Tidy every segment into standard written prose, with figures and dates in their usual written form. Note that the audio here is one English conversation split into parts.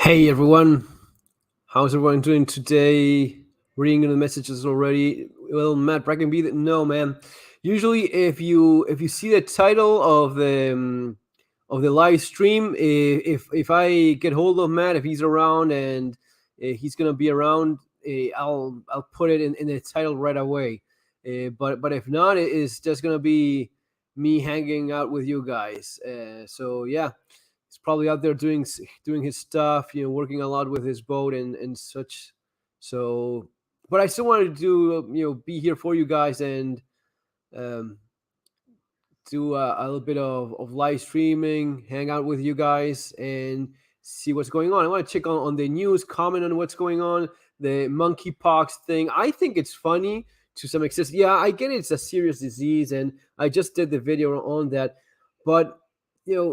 Hey everyone, how's everyone doing today? Reading the messages already. Well, Matt Brackenby, no man. Usually, if you see the title of the live stream, if I get hold of Matt, if he's around and he's gonna be around, I'll put it in the title right away. But if not, it's just gonna be me hanging out with you guys. So yeah, he's probably out there doing his stuff, working a lot with his boat and such. So, but I still wanted to be here for you guys and um, do a little bit of live streaming, hang out with you guys, and see what's going on. I want to check on the news, comment on what's going on, the monkeypox thing. I think it's funny to some extent. Yeah, I get it's a serious disease, and I just did the video on that. But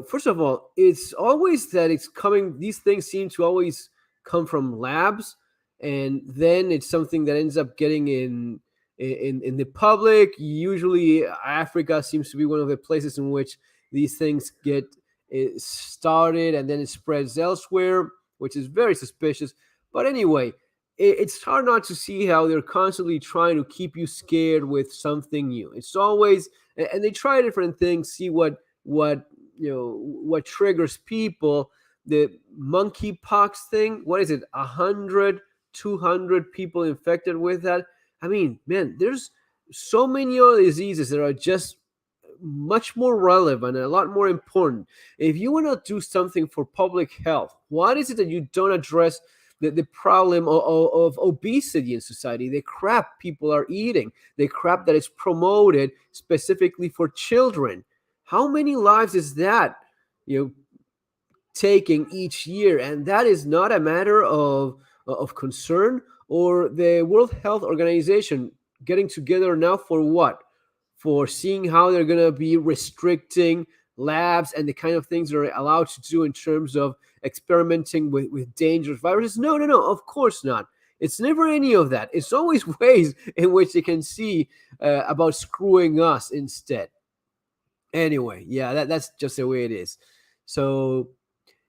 first of all, it's always that it's coming. These things seem to always come from labs, and then it's something that ends up getting in the public. Usually Africa seems to be one of the places in which these things get started and then it spreads elsewhere, which is very suspicious. But anyway, it's hard not to see how they're constantly trying to keep you scared with something new. It's always, and they try different things, see what triggers people. The monkeypox thing, what is it, 100 200 people infected with that? I mean, man, there's so many other diseases that are just much more relevant and a lot more important. If you want to do something for public health, what is it that you don't address the problem of obesity in society, the crap people are eating, the crap that is promoted specifically for children? How many lives is that, you know, taking each year? And that is not a matter of concern, or the World Health Organization getting together now for what? For seeing how they're going to be restricting labs and the kind of things they're allowed to do in terms of experimenting with dangerous viruses? No, no, no, of course not. It's never any of that. It's always ways in which they can see about screwing us instead. Anyway, yeah, that's just the way it is. So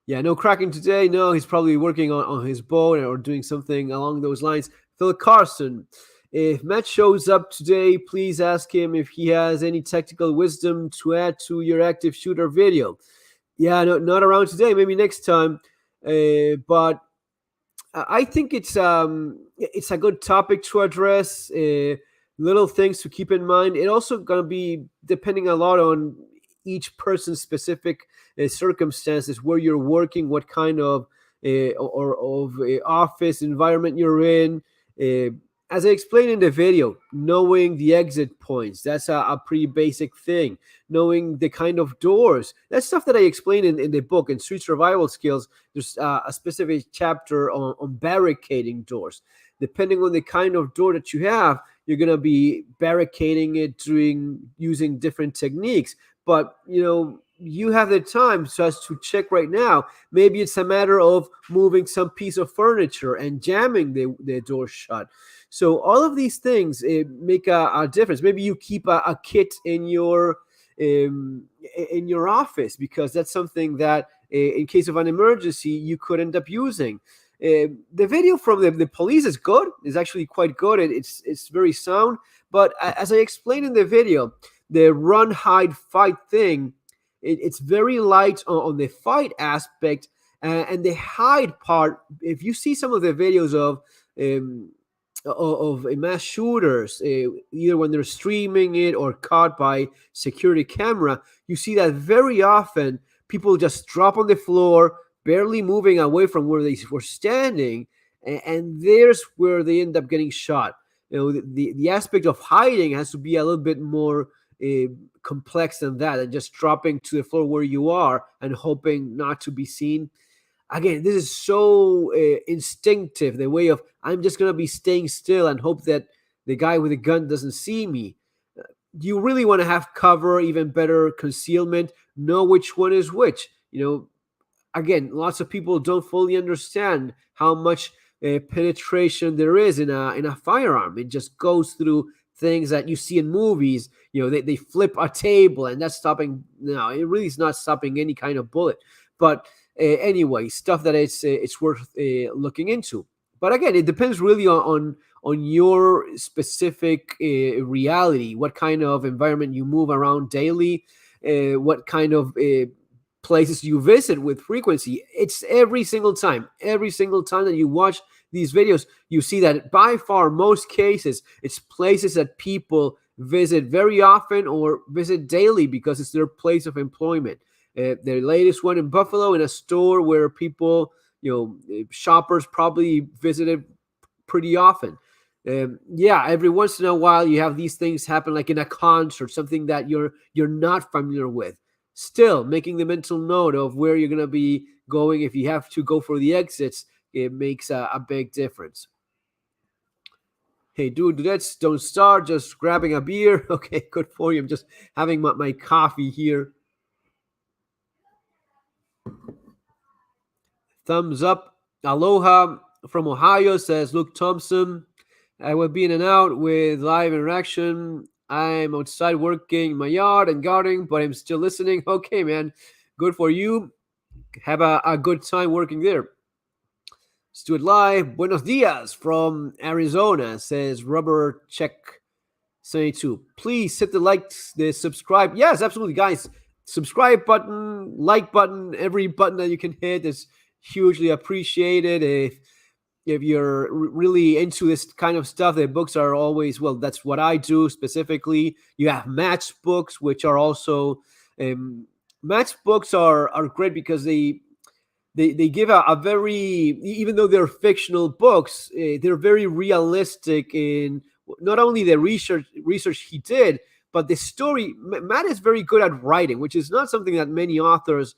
yeah, no Kraken today. No, he's probably working on his boat or doing something along those lines. Phil Carson, if Matt shows up today, please ask him if he has any tactical wisdom to add to your active shooter video. Yeah, no, not around today. Maybe next time. But I think it's a good topic to address. Little things to keep in mind. It also gonna be depending a lot on each person's specific circumstances, where you're working, what kind of or of office environment you're in. As I explained in the video, knowing the exit points, that's a pretty basic thing. Knowing the kind of doors, that's stuff that I explained in the book, in Street Survival Skills. There's a specific chapter on barricading doors. Depending on the kind of door that you have, you're going to be barricading it using different techniques. But you have the time just to check right now. Maybe it's a matter of moving some piece of furniture and jamming the door shut. So all of these things make a difference. Maybe you keep a kit in your office, because that's something that in case of an emergency you could end up using. The video from the police is good. It's actually quite good. It's very sound. But as I explained in the video, the run, hide, fight thing, it's very light on the fight aspect, and the hide part. If you see some of the videos of mass shooters, either when they're streaming it or caught by security camera, you see that very often people just drop on the floor, barely moving away from where they were standing, and there's where they end up getting shot. The aspect of hiding has to be a little bit more complex than that, and just dropping to the floor where you are and hoping not to be seen. Again, this is so instinctive, the way of, I'm just going to be staying still and hope that the guy with the gun doesn't see me. You really want to have cover, even better concealment, know which one is which. Again, lots of people don't fully understand how much penetration there is in a firearm. It just goes through things that you see in movies. They flip a table and that's stopping. No, it really is not stopping any kind of bullet. But anyway, stuff that it's worth looking into. But again, it depends really on your specific reality, what kind of environment you move around daily, what kind of places you visit with frequency. It's every single time that you watch these videos, you see that by far most cases, it's places that people visit very often or visit daily because it's their place of employment. The latest one in Buffalo, in a store where people, shoppers probably visited pretty often. Yeah, every once in a while you have these things happen, like in a concert, something that you're not familiar with. Still, making the mental note of where you're gonna be going if you have to go for the exits, it makes a big difference. Hey, dude, let's don't start. Just grabbing a beer. Okay, good for you. I'm just having my coffee here. Thumbs up. Aloha from Ohio, says Luke Thompson. I will be in and out with live interaction. I'm outside working in my yard and gardening, but I'm still listening. Okay, man. Good for you. Have a good time working there. Let's do it live. Buenos dias from Arizona, says Rubber Check 72. Please hit the subscribe. Yes, absolutely, guys. Subscribe button, like button, every button that you can hit is hugely appreciated. If you're really into this kind of stuff, the books are always, well, that's what I do specifically. You have match books, which are also match books are great because they give a very, even though they're fictional books, they're very realistic in not only the research he did, but the story. Matt is very good at writing, which is not something that many authors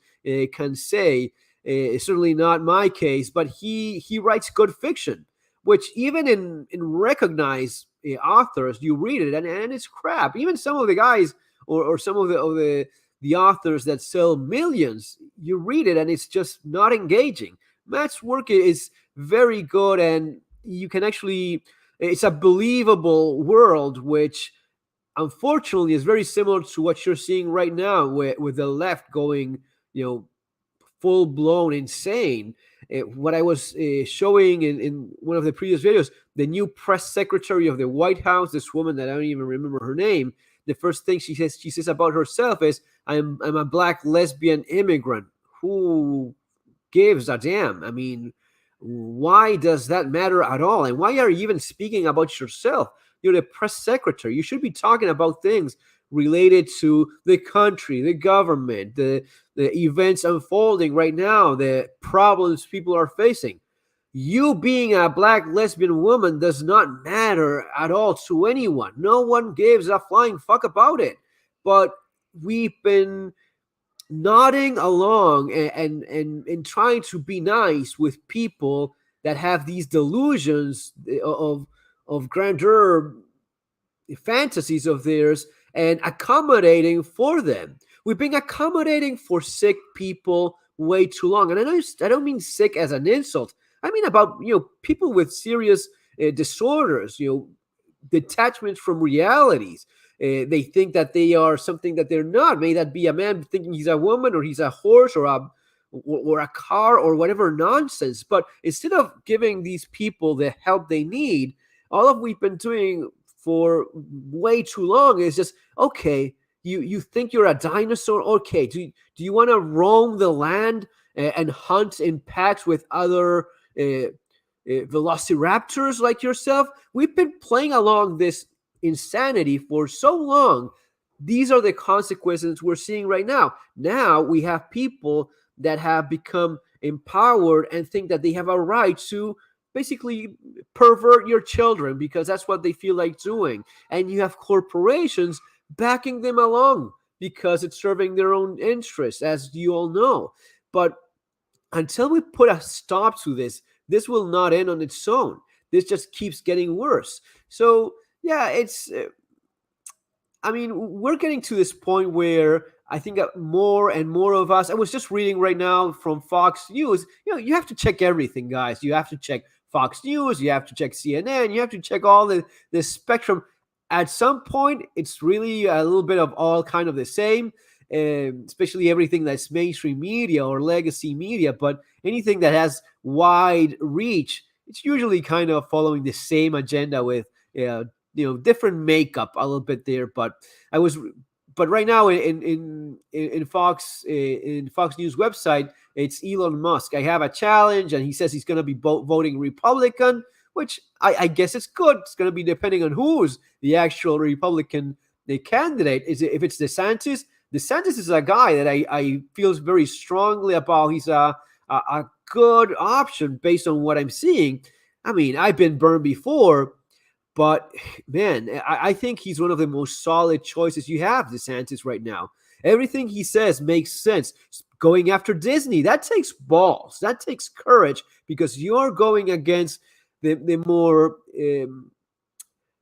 can say. Certainly not my case, but he writes good fiction, which even in recognized authors, you read it and it's crap. Even some of the guys or some of the authors that sell millions, you read it and it's just not engaging. Matt's work is very good, and you can actually, it's a believable world, which unfortunately is very similar to what you're seeing right now with the left going, full blown insane. What I was showing in one of the previous videos, the new press secretary of the White House, this woman that I don't even remember her name, the first thing she says about herself is, I'm a black lesbian immigrant. Who gives a damn? I mean, why does that matter at all? And why are you even speaking about yourself? You're the press secretary. You should be talking about things related to the country, the government, the events unfolding right now, the problems people are facing. You being a black lesbian woman does not matter at all to anyone. No one gives a flying fuck about it. But we've been nodding along and trying to be nice with people that have these delusions of grandeur fantasies of theirs, and accommodating for them. We've been accommodating for sick people way too long. And I don't mean sick as an insult. I mean about, people with serious disorders, detachment from realities. They think that they are something that they're not. May that be a man thinking he's a woman, or he's a horse, or a car, or whatever nonsense. But instead of giving these people the help they need, all of we've been doing for way too long is just, okay, you think you're a dinosaur? Okay, do you want to roam the land and hunt in packs with other velociraptors like yourself? We've been playing along this insanity for so long. These are the consequences we're seeing right now. Now we have people that have become empowered and think that they have a right to basically pervert your children because that's what they feel like doing. And you have corporations backing them along because it's serving their own interests, as you all know. But until we put a stop to this will not end on its own. This just keeps getting worse. So yeah, we're getting to this point where I think more and more of us, I was just reading right now from Fox News, you have to check everything, guys. You have to check Fox News, you have to check CNN, you have to check all the spectrum. At some point, it's really a little bit of all kind of the same. especially everything that's mainstream media or legacy media. But anything that has wide reach, it's usually kind of following the same agenda with different makeup a little bit there. I was but right now in Fox News website, it's Elon Musk. I have a challenge, and he says he's going to be voting Republican, which I guess it's good. It's going to be depending on who's the actual Republican candidate. If it's DeSantis? DeSantis is a guy that I feel very strongly about. He's a good option based on what I'm seeing. I mean, I've been burned before, but man, I think he's one of the most solid choices you have, DeSantis, right now. Everything he says makes sense. Going after Disney, that takes balls. That takes courage, because you're going against the more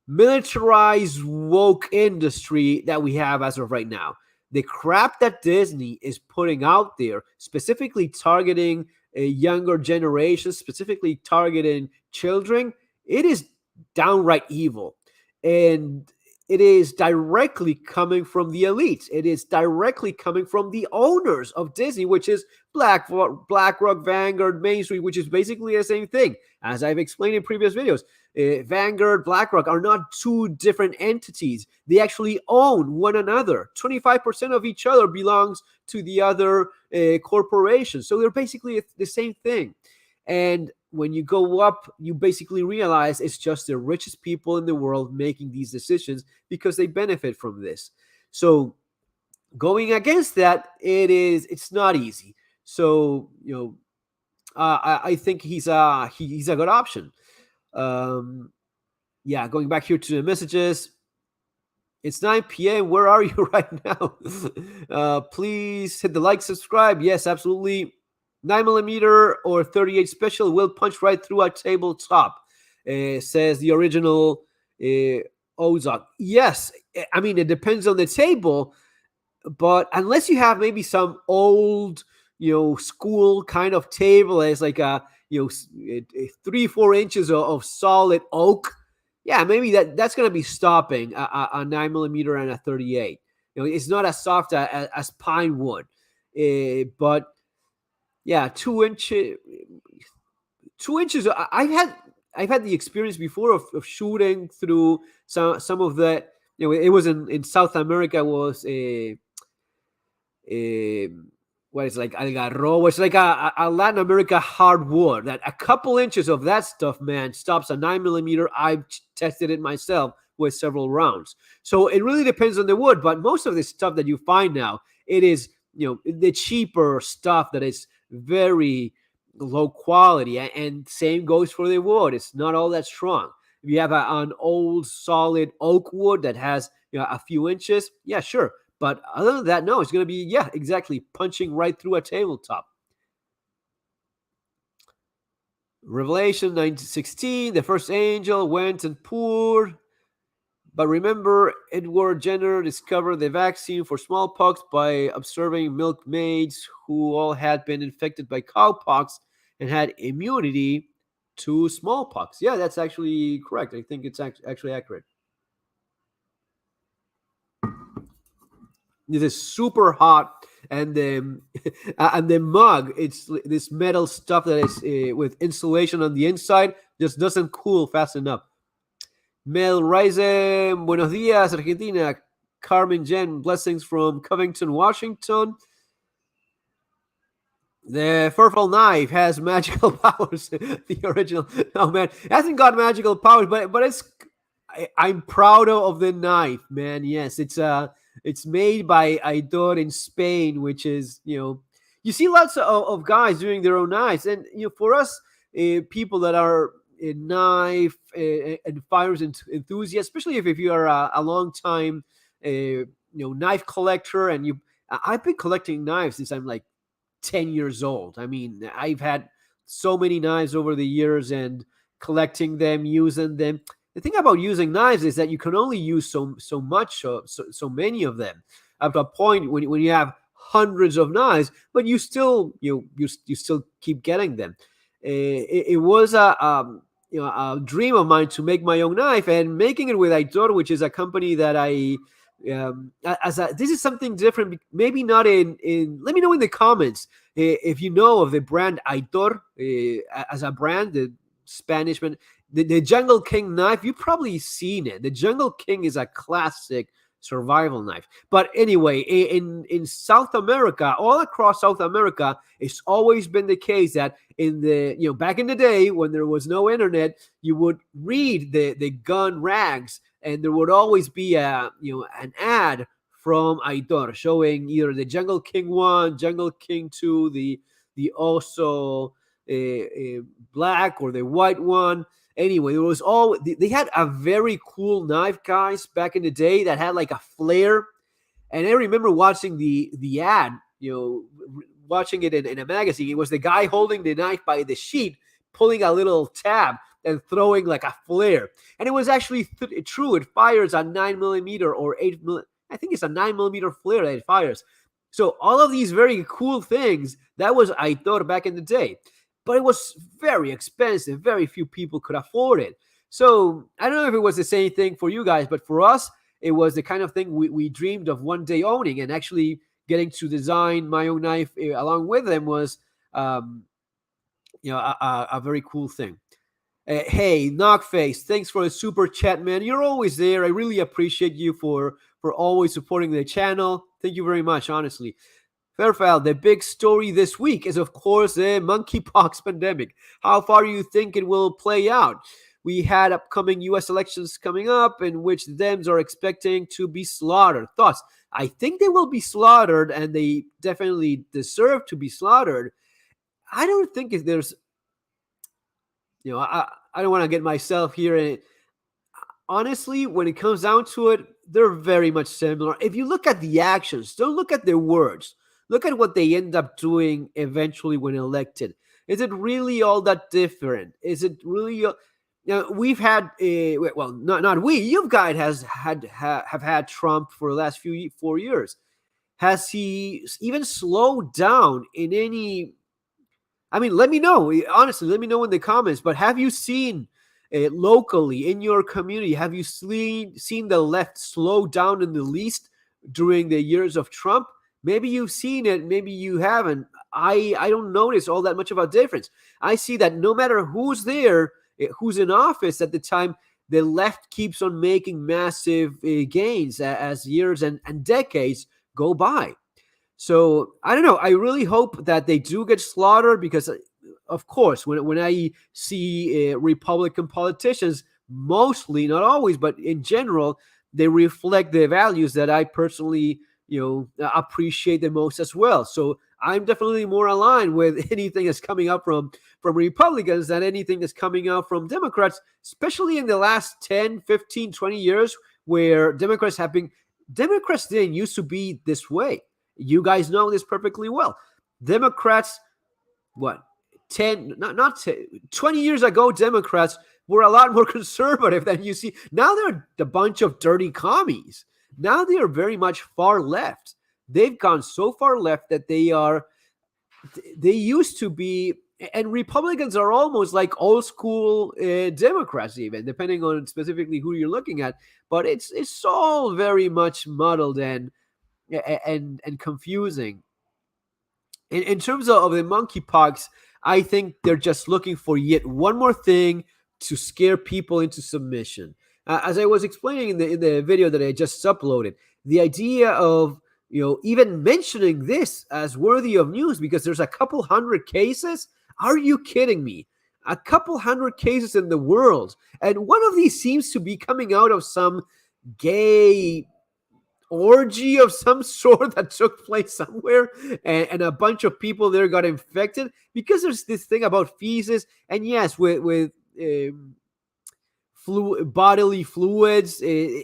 militarized woke industry that we have as of right now. The crap that Disney is putting out there, specifically targeting a younger generation, specifically targeting children, it is downright evil. And it is directly coming from the elites. It is directly coming from the owners of Disney, which is BlackRock, Vanguard, Main Street, which is basically the same thing. As I've explained in previous videos, Vanguard, BlackRock are not two different entities. They actually own one another. 25% of each other belongs to the other corporation. So they're basically the same thing. And when you go up, you basically realize it's just the richest people in the world making these decisions because they benefit from this. So going against that, it's not easy. So I think he's a good option. Going back here to the messages. It's 9 p.m. Where are you right now? Please hit the like, subscribe. Yes, absolutely. 9mm or 38 special will punch right through a tabletop, says the original Ozark. Yes, I mean, it depends on the table, but unless you have maybe some old, school kind of table, it's like 3-4 inches of solid oak. Yeah, maybe that's going to be stopping a 9mm and a 38. It's not as soft as pine wood, but yeah, 2 inches. 2 inches. I've had the experience before of shooting through some of the. It was in South America. It was what is like algarrobo. It's like a Latin America hardwood. That a couple inches of that stuff, man, stops a 9mm. I've tested it myself with several rounds. So it really depends on the wood. But most of the stuff that you find now, it is the cheaper stuff that is very low quality, and same goes for the wood. It's not all that strong. If you have an old solid oak wood that has a few inches, yeah, sure. But other than that, no, it's going to be, yeah, exactly, punching right through a tabletop. Revelation 19:16, the first angel went and poured. But remember, Edward Jenner discovered the vaccine for smallpox by observing milkmaids who all had been infected by cowpox and had immunity to smallpox. Yeah, that's actually correct. I think it's actually accurate. This is super hot, and the mug, it's this metal stuff that is with insulation on the inside, just doesn't cool fast enough. Mel Reisen, buenos días, Argentina. Carmen Jen, blessings from Covington, Washington. The Furful knife has magical powers. The original, oh man, it hasn't got magical powers, but I'm proud of the knife, man. Yes, it's made by Aitor in Spain, which is you see lots of guys doing their own knives, and for us people that are knife and firearms enthusiasts, especially if you are a long time knife collector, and I've been collecting knives since I'm like 10 years old. I mean, I've had so many knives over the years, and collecting them, using them. The thing about using knives is that you can only use so many of them, up to a point when you have hundreds of knives, but you still you still keep getting them. It was a dream of mine to make my own knife, and making it with Aitor, which is a company that I This is something different. Maybe not in. Let me know in the comments if you know of the brand Aitor as a brand, the Spanish brand, the Jungle King knife. You've probably seen it. The Jungle King is a classic survival knife. But anyway, in South America, all across South America, it's always been the case that in the back in the day when there was no internet, you would read the gun rags, and there would always be an ad from Aitor showing either the Jungle King 1, Jungle King 2, the also black or the white one. Anyway, it was all they had a very cool knife, guys, back in the day that had like a flare. And I remember watching the ad, watching it in a magazine. It was the guy holding the knife by the sheet, pulling a little tab and throwing like a flare. And it was actually true. It fires a 9mm or 8mm. I think it's a 9mm flare that it fires. So all of these very cool things, that was Aitor back in the day. But it was very expensive. Very few people could afford it. So I don't know if it was the same thing for you guys, but for us, it was the kind of thing we dreamed of one day owning, and actually getting to design my own knife along with them was, a very cool thing. Hey, Knockface, thanks for the super chat, man. You're always there. I really appreciate you for always supporting the channel. Thank you very much, honestly. Fairfile, the big story this week is, of course, the monkeypox pandemic. How far do you think it will play out? We had upcoming U.S. elections coming up in which the Dems are expecting to be slaughtered. Thoughts? I think they will be slaughtered, and they definitely deserve to be slaughtered. I don't think if there's, I don't want to get myself here. And honestly, when it comes down to it, they're very much similar. If you look at the actions, don't look at their words. Look at what they end up doing eventually when elected. Is it really all that different? Is it really? We've had well, not we. You guys have had Trump for the last 4 years. Has he even slowed down in any? I mean, let me know. Honestly, let me know in the comments. But have you seen locally in your community? Have you seen the left slow down in the least during the years of Trump? Maybe you've seen it, maybe you haven't. I don't notice all that much of a difference. I see that no matter who's there, who's in office at the time, the left keeps on making massive gains as years and decades go by. So I don't know. I really hope that they do get slaughtered because, of course, when I see Republican politicians, mostly, not always, but in general, they reflect the values that I personally appreciate the most as well. So I'm definitely more aligned with anything that's coming up from Republicans than anything that's coming out from Democrats, especially in the last 10, 15, 20 years where Democrats didn't used to be this way. You guys know this perfectly well. Democrats, 20 years ago, Democrats were a lot more conservative than you see. Now they're a bunch of dirty commies. Now they are very much far left. They've gone so far left that they used to be, and Republicans are almost like old school Democrats, even depending on specifically who you're looking at. But it's all very much muddled and confusing. In terms of the monkeypox, I think they're just looking for yet one more thing to scare people into submission. As I was explaining in the video that I just uploaded, the idea of even mentioning this as worthy of news because there's a couple hundred cases. Are you kidding me? A couple hundred cases in the world, and one of these seems to be coming out of some gay orgy of some sort that took place somewhere, and a bunch of people there got infected because there's this thing about feces, and yes, with bodily fluids, I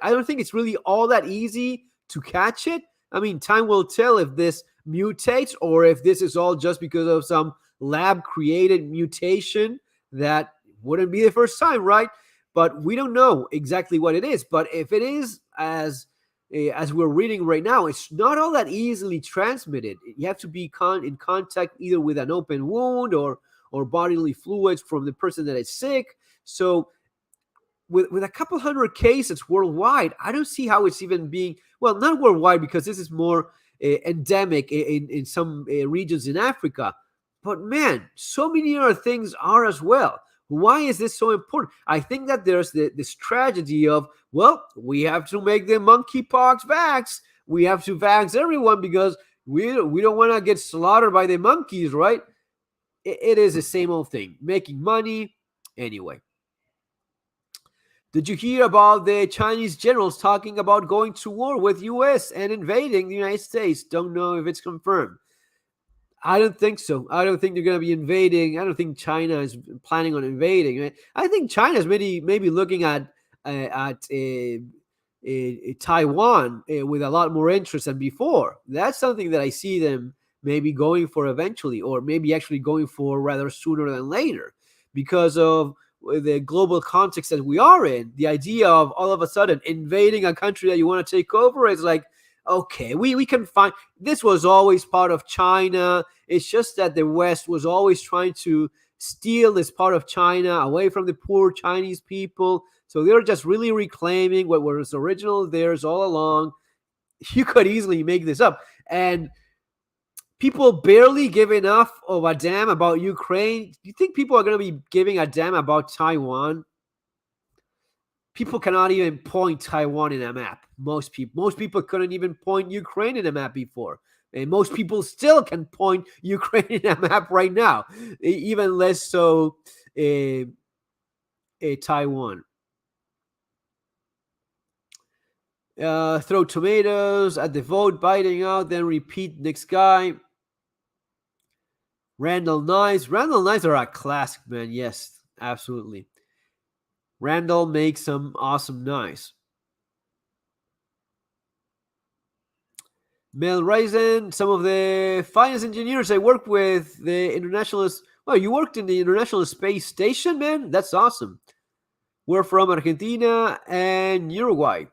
don't think it's really all that easy to catch it. I mean, time will tell if this mutates or if this is all just because of some lab created mutation that wouldn't be the first time, right? But we don't know exactly what it is. But if it is as we're reading right now, it's not all that easily transmitted. You have to be in contact either with an open wound or bodily fluids from the person that is sick. So with a couple hundred cases worldwide, I don't see how it's even being, well, not worldwide, because this is more endemic in some regions in Africa. But man, so many other things are as well. Why is this so important? I think that there's this tragedy of, well, we have to make the monkeypox vax. We have to vax everyone because we don't want to get slaughtered by the monkeys, right? It is the same old thing, making money. Anyway, did you hear about the Chinese generals talking about going to war with US and invading the United States? Don't know if it's confirmed. I don't think so. I don't think they're going to be invading. I don't think China is planning on invading. I think China is maybe looking at Taiwan with a lot more interest than before. That's something that I see them maybe going for eventually, or maybe actually going for rather sooner than later, because of the global context that we are in. The idea of all of a sudden invading a country that you want to take over is like, okay, we can find, this was always part of China. It's just that the West was always trying to steal this part of China away from the poor Chinese people. So they're just really reclaiming what was original theirs all along. You could easily make this up. And people barely give enough of a damn about Ukraine. Do you think people are going to be giving a damn about Taiwan? People cannot even point Taiwan in a map. Most people couldn't even point Ukraine in a map before. And most people still can point Ukraine in a map right now. Even less so Taiwan. Throw tomatoes at the vote, biting out, then repeat next guy. Randall knives. Randall knives are a classic, man. Yes, absolutely. Randall makes some awesome knives. Mel Raisin, some of the finest engineers I worked with, the internationalist. Well, you worked in the International Space Station, man? That's awesome. We're from Argentina and Uruguay.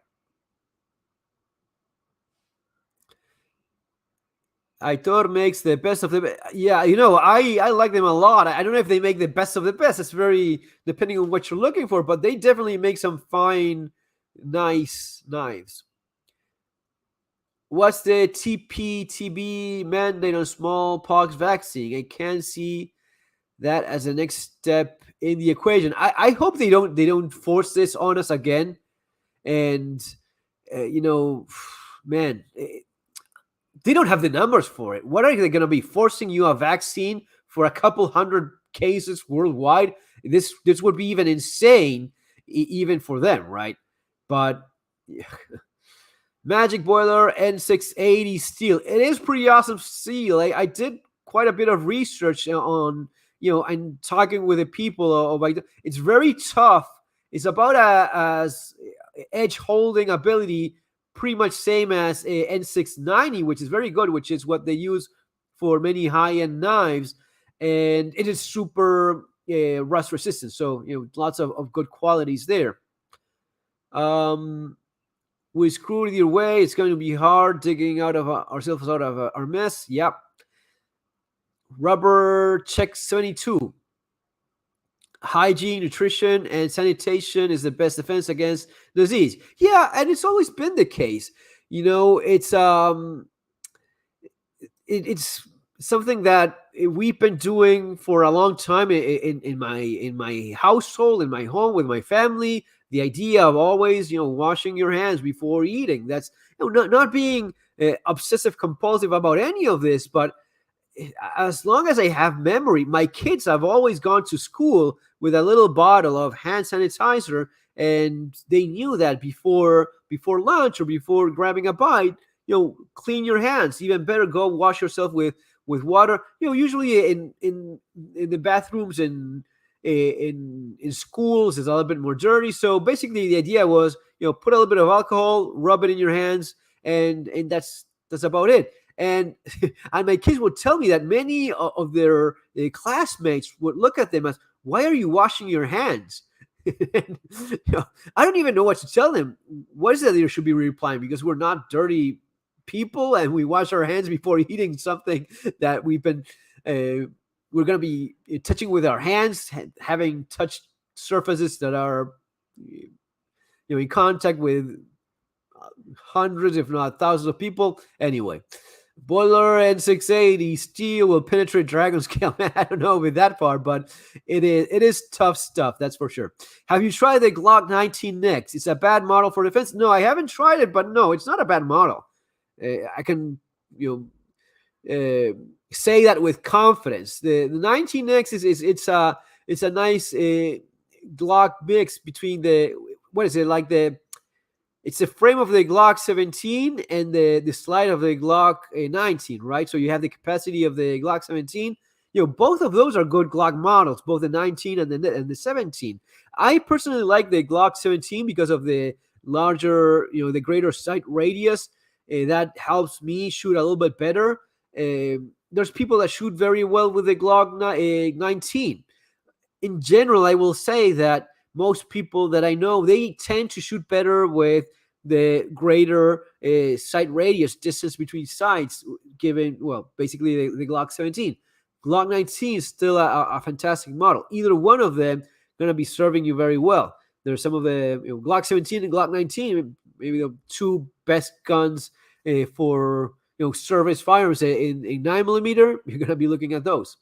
Aitor makes the best of the. Yeah, I like them a lot. I don't know if they make the best of the best. It's very depending on what you're looking for, but they definitely make some fine, nice knives. What's the TB mandate on smallpox vaccine? I can't see that as the next step in the equation. I hope they don't force this on us again. And man, they don't have the numbers for it. What are they going to be forcing you a vaccine for a couple hundred cases worldwide? This would be even insane, even for them, right? But yeah. Magic Boiler N680 steel. It is pretty awesome steel. I did quite a bit of research on, and talking with the people of like, it's very tough. It's about as edge holding ability, pretty much same as a N690, which is very good, which is what they use for many high-end knives. And it is super rust resistant. So, lots of good qualities there. We screwed either way. It's going to be hard digging ourselves out of our mess. Yep. Rubber check 72. Hygiene, nutrition, and sanitation is the best defense against disease. Yeah, and it's always been the case. It's something that we've been doing for a long time in my household, in my home, with my family. The idea of always, washing your hands before eating. That's not being obsessive compulsive about any of this, but as long as I have memory, my kids have always gone to school with a little bottle of hand sanitizer, and they knew that before lunch or before grabbing a bite, clean your hands. Even better, go wash yourself with water. Usually in the bathrooms and in schools is a little bit more dirty. So basically the idea was, put a little bit of alcohol, rub it in your hands, and that's about it. And and my kids would tell me that many of their classmates would look at them as, why are you washing your hands? And, I don't even know what to tell them. What is it they should be replying? Because we're not dirty people and we wash our hands before eating something that we've been we're going to be touching with our hands, having touched surfaces that are in contact with hundreds, if not thousands of people. Anyway, Boiler and 680 steel will penetrate dragon scale. I don't know with that part, but it is tough stuff, that's for sure. Have you tried the Glock 19 next? It's a bad model for defense. No, I haven't tried it, but no, it's not a bad model. I can say that with confidence. The 19X it's a nice Glock mix between the what is it like the it's the frame of the Glock 17 and the slide of the Glock 19, right? So you have the capacity of the Glock 17. Both of those are good Glock models, both the 19 and the 17. I personally like the Glock 17 because of the larger, the greater sight radius. That helps me shoot a little bit better. There's people that shoot very well with the Glock 19. In general, I will say that most people that I know, they tend to shoot better with the greater sight radius, distance between sights, given, basically the Glock 17. Glock 19 is still a fantastic model. Either one of them going to be serving you very well. There's some of the Glock 17 and Glock 19, maybe the two best guns for service firearms in 9mm. You're going to be looking at those.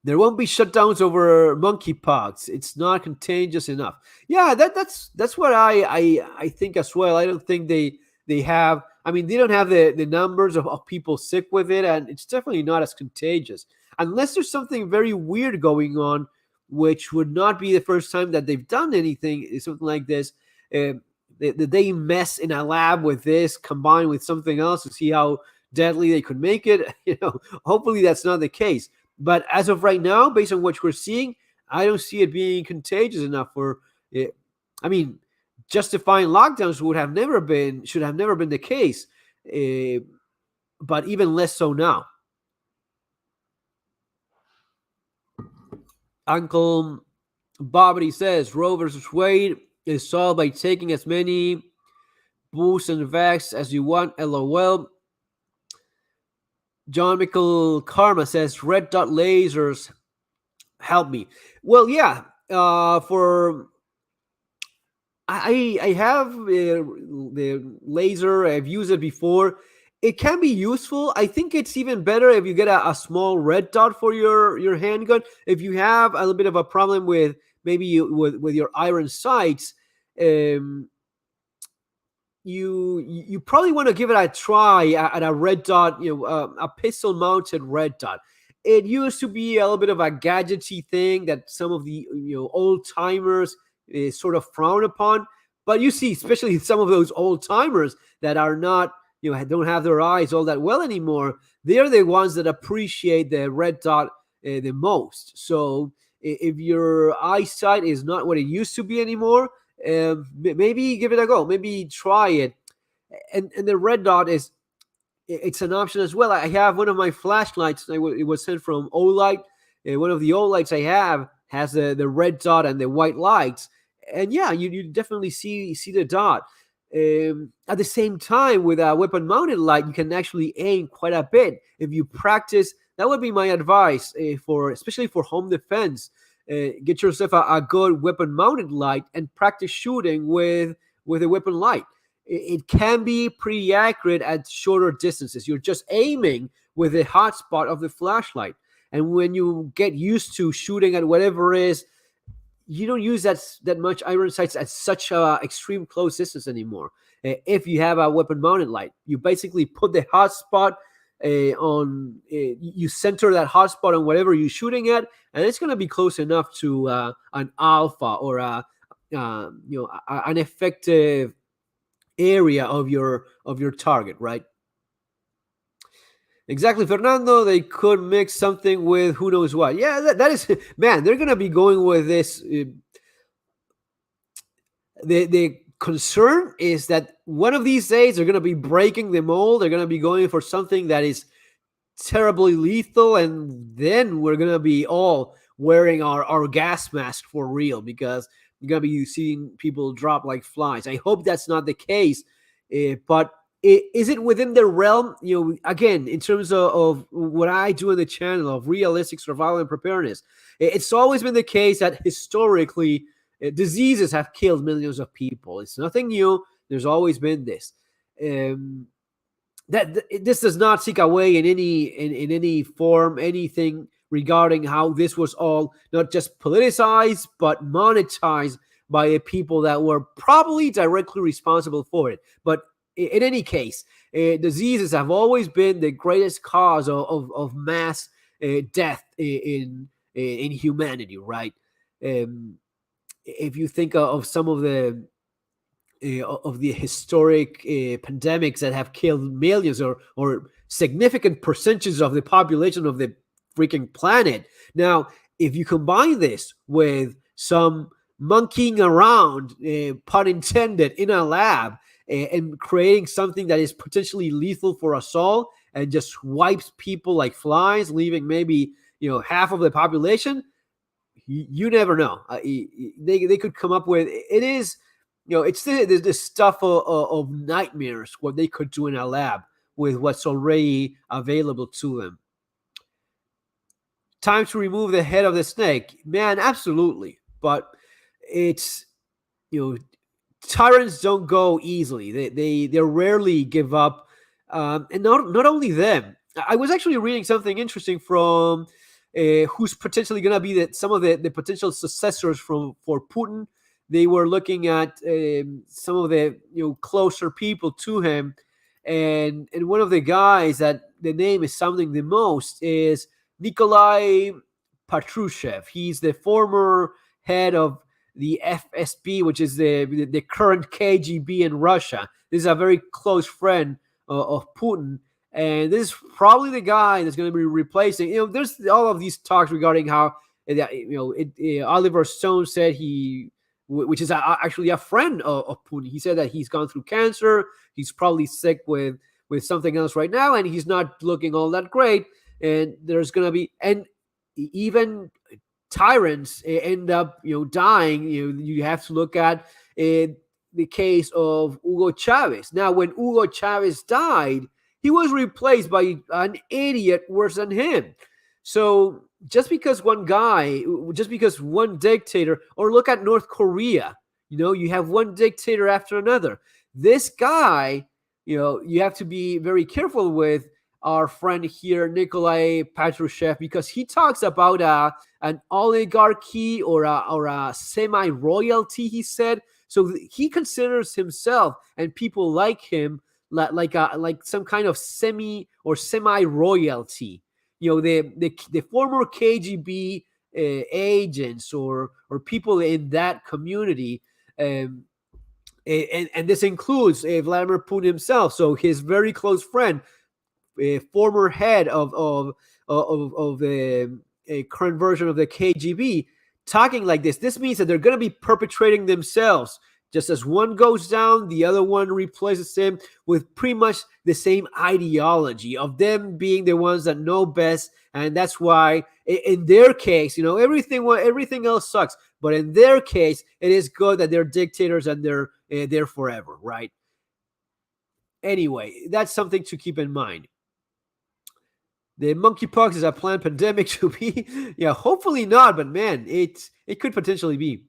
There won't be shutdowns over monkeypox. It's not contagious enough. Yeah, that's what I think as well. I don't think they have. I mean, they don't have the numbers of people sick with it, and it's definitely not as contagious unless there's something very weird going on, which would not be the first time that they've done something like this. They mess in a lab with this combined with something else to see how deadly they could make it. Hopefully that's not the case. But as of right now, based on what we're seeing, I don't see it being contagious enough for it. I mean, justifying lockdowns should have never been the case, but even less so now. Uncle Bobbity says Roe versus Wade is solved by taking as many boosts and vax as you want. LOL. John Michael Karma says red dot lasers help me. Well, yeah. I have the laser. I've used it before. It can be useful. I think it's even better if you get a small red dot for your handgun. If you have a little bit of a problem with maybe with your iron sights, you probably want to give it a try at a red dot, a pistol mounted red dot. It used to be a little bit of a gadgety thing that some of the old timers sort of frown upon. But you see, especially some of those old timers that are not, don't have their eyes all that well anymore. They're the ones that appreciate the red dot the most. So if your eyesight is not what it used to be anymore, maybe give it a go. Maybe try it. And the red dot it's an option as well. I have one of my flashlights. It was sent from Olight. One of the Olights I have has the red dot and the white lights. And yeah, you definitely see the dot. At the same time, with a weapon-mounted light, you can actually aim quite a bit if you practice. That would be my advice especially for home defense. Get yourself a good weapon-mounted light and practice shooting with a weapon light. It can be pretty accurate at shorter distances. You're just aiming with the hotspot of the flashlight. And when you get used to shooting at whatever it is, you don't use that much iron sights at such a extreme close distance anymore. If you have a weapon-mounted light, you basically put the hotspot you center that hotspot on whatever you're shooting at, and it's going to be close enough to an alpha or an effective area of your target, right? Exactly, Fernando. They could mix something with who knows what. Yeah, that is, man, they're going to be going with this. The concern is that one of these days they're going to be breaking the mold. They're going to be going for something that is terribly lethal, and then we're going to be all wearing our gas mask for real, because you're going to be seeing people drop like flies. I hope that's not the case, but is it within the realm, again, in terms of what I do on the channel of realistic survival and preparedness? It's always been the case that historically diseases have killed millions of people. It's nothing new. There's always been this. This does not take away in any form anything regarding how this was all not just politicized but monetized by the people that were probably directly responsible for it. But in any case, diseases have always been the greatest cause of mass death in humanity, right? If you think of some of the historic pandemics that have killed millions or significant percentages of the population of the freaking planet. Now, if you combine this with some monkeying around, pun intended, in a lab and creating something that is potentially lethal for us all and just wipes people like flies, leaving maybe half of the population, you never know. They could come up with it is. It's the stuff of nightmares, what they could do in a lab with what's already available to them. Time to remove the head of the snake. Man, absolutely. But it's, tyrants don't go easily. They rarely give up. And not only them. I was actually reading something interesting from who's potentially going to be some of the potential successors for Putin. They were looking at some of the closer people to him, and one of the guys that the name is sounding the most is Nikolai Patrushev. He's the former head of the FSB, which is the current KGB in Russia. This is a very close friend of Putin, and this is probably the guy that's going to be replacing. There's all of these talks regarding how Oliver Stone said which is actually a friend of Putin. He said that he's gone through cancer. He's probably sick with something else right now, and he's not looking all that great. And there's going to be, and even tyrants end up, dying. You have to look at the case of Hugo Chavez. Now, when Hugo Chavez died, he was replaced by an idiot worse than him. So just because one dictator, or look at North Korea, you have one dictator after another. This guy, you have to be very careful with our friend here, Nikolai Patrushev, because he talks about an oligarchy or a semi-royalty, he said. So he considers himself and people like him like some kind of semi-royalty. The former KGB agents or people in that community, and this includes Vladimir Putin himself. So his very close friend, former head of the current version of the KGB, talking like this. This means that they're going to be perpetrating themselves. Just as one goes down, the other one replaces him with pretty much the same ideology of them being the ones that know best. And that's why in their case, everything else sucks. But in their case, it is good that they're dictators and they're there forever, right? Anyway, that's something to keep in mind. The monkeypox is a planned pandemic to be. Hopefully not, but man, it could potentially be.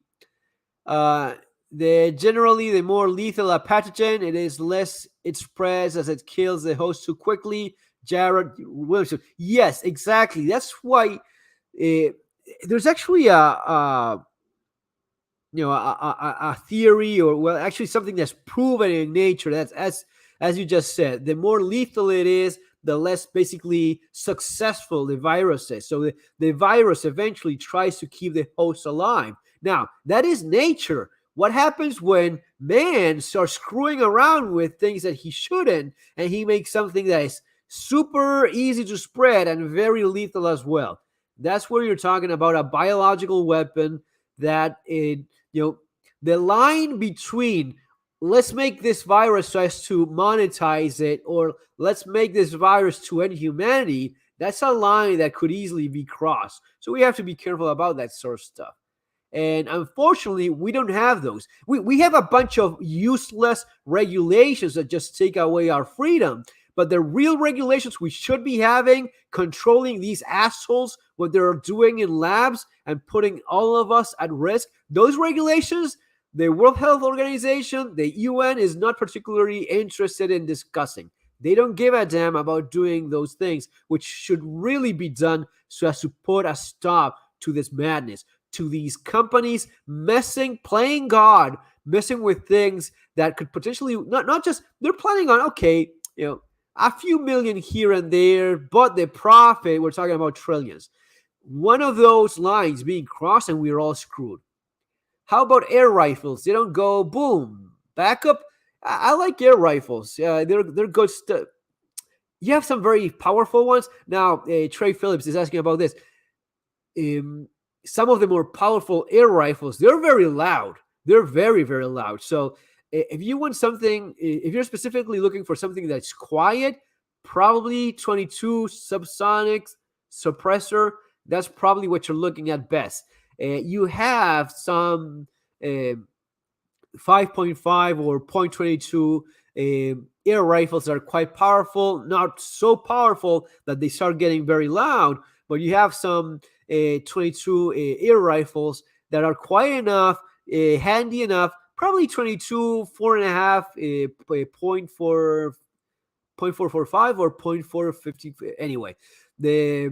The more lethal a pathogen, it is less it spreads as it kills the host too quickly. Jared Wilson. Yes, exactly. That's why there's actually a theory, or actually something that's proven in nature. That's as you just said, the more lethal it is, the less basically successful the virus is. So the virus eventually tries to keep the host alive. Now, that is nature. What happens when man starts screwing around with things that he shouldn't, and he makes something that is super easy to spread and very lethal as well? That's where you're talking about a biological weapon that the line between let's make this virus so as to monetize it, or let's make this virus to end humanity, that's a line that could easily be crossed. So we have to be careful about that sort of stuff. And unfortunately, we don't have those. We have a bunch of useless regulations that just take away our freedom. But the real regulations we should be having, controlling these assholes, what they're doing in labs and putting all of us at risk, those regulations, the World Health Organization, the UN is not particularly interested in discussing. They don't give a damn about doing those things, which should really be done so as to put a stop to this madness, to these companies playing God, messing with things that could potentially not just, they're planning on, okay, a few million here and there, but the profit, we're talking about trillions. One of those lines being crossed and we're all screwed. How about air rifles? They don't go boom, backup. I like air rifles. They're good stuff. You have some very powerful ones. Now, Trey Phillips is asking about this. Some of the more powerful air rifles, they're very loud. They're very, very loud. So if you want something, if you're specifically looking for something that's quiet, probably 22 subsonic suppressor, that's probably what you're looking at best. You have some 5.5 or 0.22 air rifles that are quite powerful, not so powerful that they start getting very loud, but you have some 22 air rifles that are quiet enough, handy enough, probably 22, 4.5, 0.445 or 0.450. Anyway, the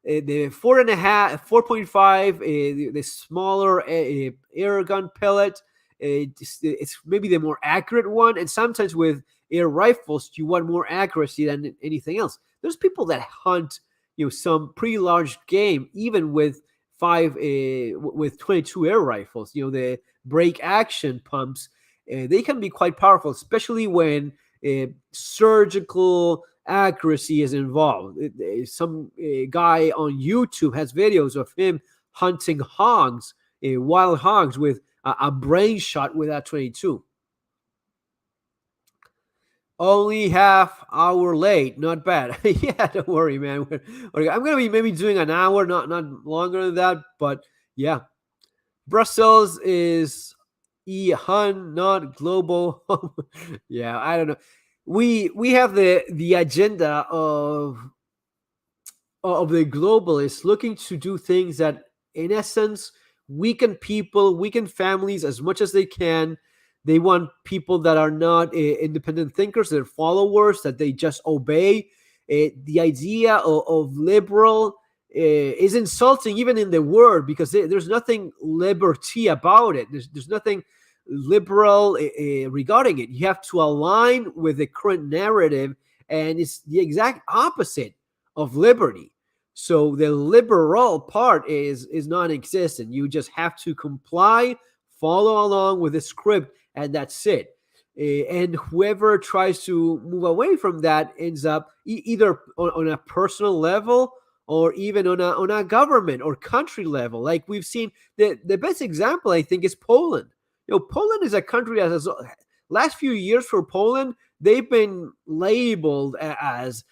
4.5, the smaller air gun pellet, it's maybe the more accurate one. And sometimes with air rifles, you want more accuracy than anything else. There's people that hunt, some pretty large game, even with 22 air rifles. The break action pumps, they can be quite powerful, especially when surgical accuracy is involved. Some guy on YouTube has videos of him hunting hogs, wild hogs, with a brain shot with that 22. Only half hour late, not bad. Yeah, don't worry, man. I'm gonna be maybe doing an hour, not longer than that. But yeah, Brussels is Hun, not global. Yeah, I don't know. We have the agenda of the globalists looking to do things that, in essence, weaken people, weaken families as much as they can. They want people that are not independent thinkers, they're followers, that they just obey. The idea of liberal is insulting even in the word, because there's nothing liberty about it. There's nothing liberal regarding it. You have to align with the current narrative, and it's the exact opposite of liberty. So the liberal part is non-existent. You just have to comply, follow along with the script, and that's it. And whoever tries to move away from that ends up either on a personal level or even on a government or country level. Like we've seen, the best example, I think, is Poland. Poland is a country that has, last few years for Poland, they've been labeled as,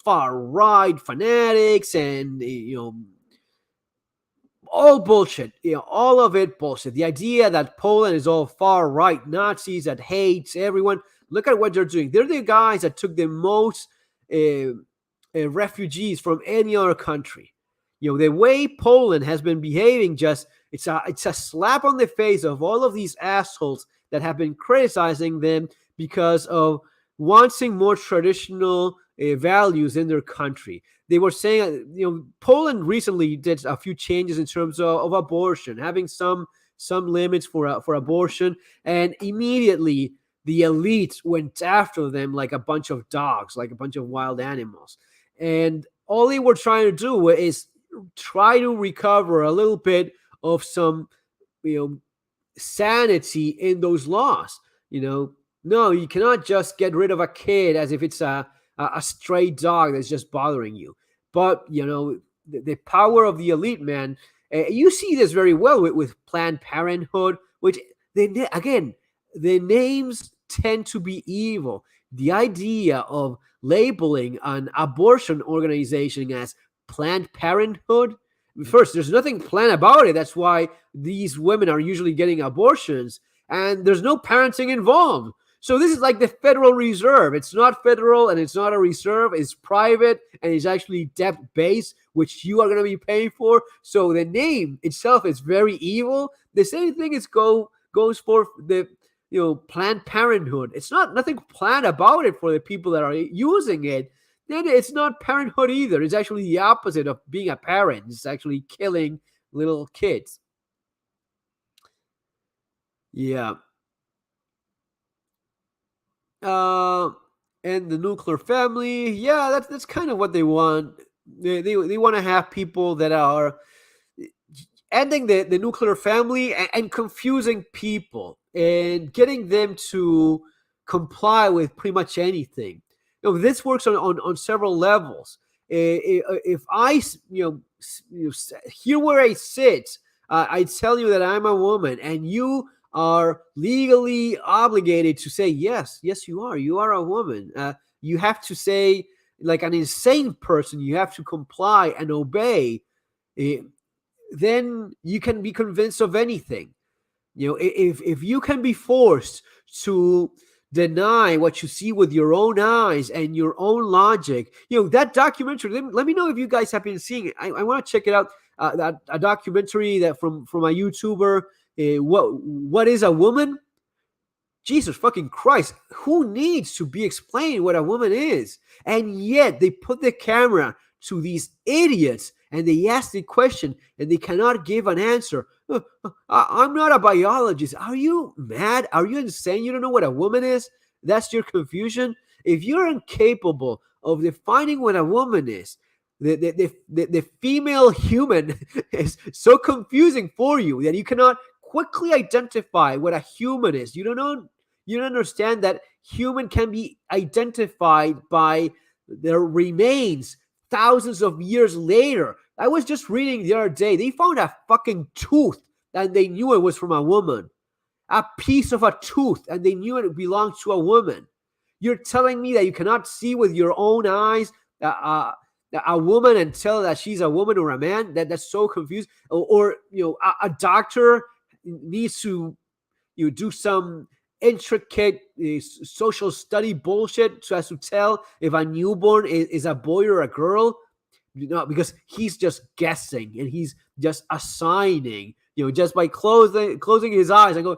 far right fanatics and, all bullshit, all of it bullshit. The idea that Poland is all far right Nazis that hates everyone. Look at what they're doing. They're the guys that took the most refugees from any other country. The way Poland has been behaving, it's a slap on the face of all of these assholes that have been criticizing them because of wanting more traditional values in their country. They were saying, Poland recently did a few changes in terms of abortion, having some limits for abortion, and immediately the elite went after them like a bunch of dogs, like a bunch of wild animals. And all they were trying to do is try to recover a little bit of some, sanity in those laws. No, you cannot just get rid of a kid as if it's a stray dog that's just bothering you. But, the power of the elite, man, you see this very well with Planned Parenthood, which, again, the names tend to be evil. The idea of labeling an abortion organization as Planned Parenthood, first, there's nothing planned about it. That's why these women are usually getting abortions, and there's no parenting involved. So this is like the Federal Reserve. It's not federal and it's not a reserve. It's private and it's actually debt based, which you are going to be paying for. So the name itself is very evil. The same thing goes for the Planned Parenthood. It's not nothing planned about it for the people that are using it. Then it's not parenthood either. It's actually the opposite of being a parent. It's actually killing little kids. Yeah. Uh, and the nuclear family, yeah, that's kind of what they want. They want to have people that are ending the nuclear family and confusing people and getting them to comply with pretty much anything. This works on several levels. If I, here where I sit, I tell you that I'm a woman, and you are legally obligated to say yes, you are. You are a woman. You have to say, like an insane person, you have to comply and obey. Uh, then you can be convinced of anything. If you can be forced to deny what you see with your own eyes and your own logic, that documentary, let me know if you guys have been seeing it. I want to check it out. That a documentary that from a YouTuber. What is a woman? Jesus fucking Christ, who needs to be explained what a woman is? And yet they put the camera to these idiots and they ask the question and they cannot give an answer. I'm not a biologist. Are you mad? Are you insane? You don't know what a woman is? That's your confusion? If you're incapable of defining what a woman is, the female human is so confusing for you that you cannot quickly identify what a human is. You don't know. You don't understand that human can be identified by their remains thousands of years later. I was just reading the other day. They found a fucking tooth and they knew it was from a woman. A piece of a tooth and they knew it belonged to a woman. You're telling me that you cannot see with your own eyes a woman and tell that she's a woman or a man? That's so confused. Or a doctor needs to do some intricate social study bullshit so as to tell if a newborn is a boy or a girl, because he's just guessing and he's just assigning, just by closing his eyes and go.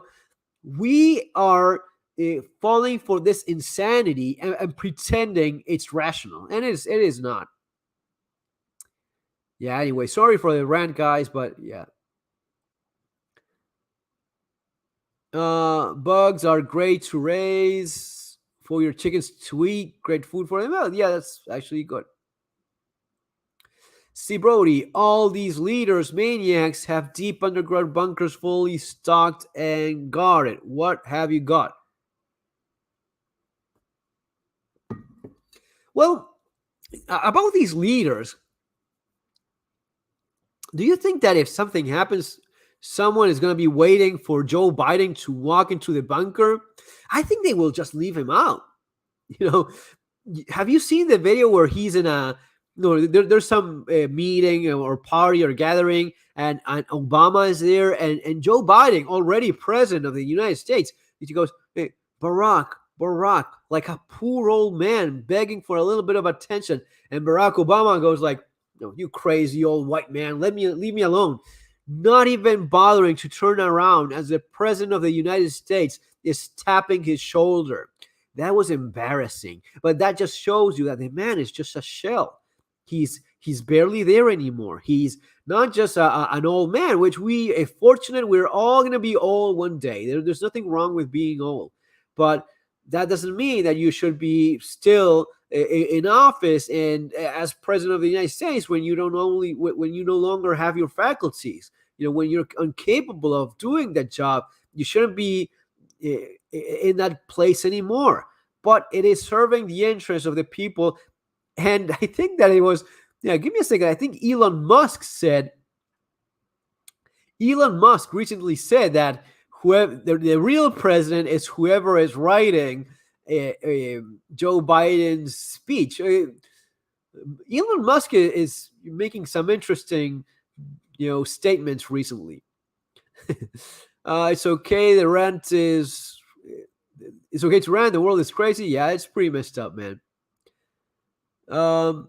We are falling for this insanity and pretending it's rational, and it is not. Yeah. Anyway, sorry for the rant, guys, but yeah. Bugs are great to raise for your chickens to eat. Great food for them. Well, yeah, that's actually good. See, Brody, all these leaders, maniacs, have deep underground bunkers fully stocked and guarded. What have you got? Well, about these leaders, do you think that if something happens, someone is going to be waiting for Joe Biden to walk into the bunker? I think they will just leave him out. Have you seen the video where he's in there's some meeting or party or gathering, and Obama is there, and Joe Biden, already president of the United States, he goes, hey, Barack, like a poor old man begging for a little bit of attention, and Barack Obama goes like, you crazy old white man, leave me alone. Not even bothering to turn around as the president of the United States is tapping his shoulder. That was embarrassing. But that just shows you that the man is just a shell. He's barely there anymore. He's not just an old man, which we're all going to be old one day. There's nothing wrong with being old. But that doesn't mean that you should be still in office and as president of the United States when you no longer have your faculties. When you're incapable of doing that job, you shouldn't be in that place anymore. But it is serving the interests of the people. And I think that it was, give me a second. I think Elon Musk recently said that whoever the real president is whoever is writing Joe Biden's speech. Elon Musk is making some interesting, statements recently. It's okay. The rant is it's okay to rant. The world is crazy. Yeah, it's pretty messed up, man. Um,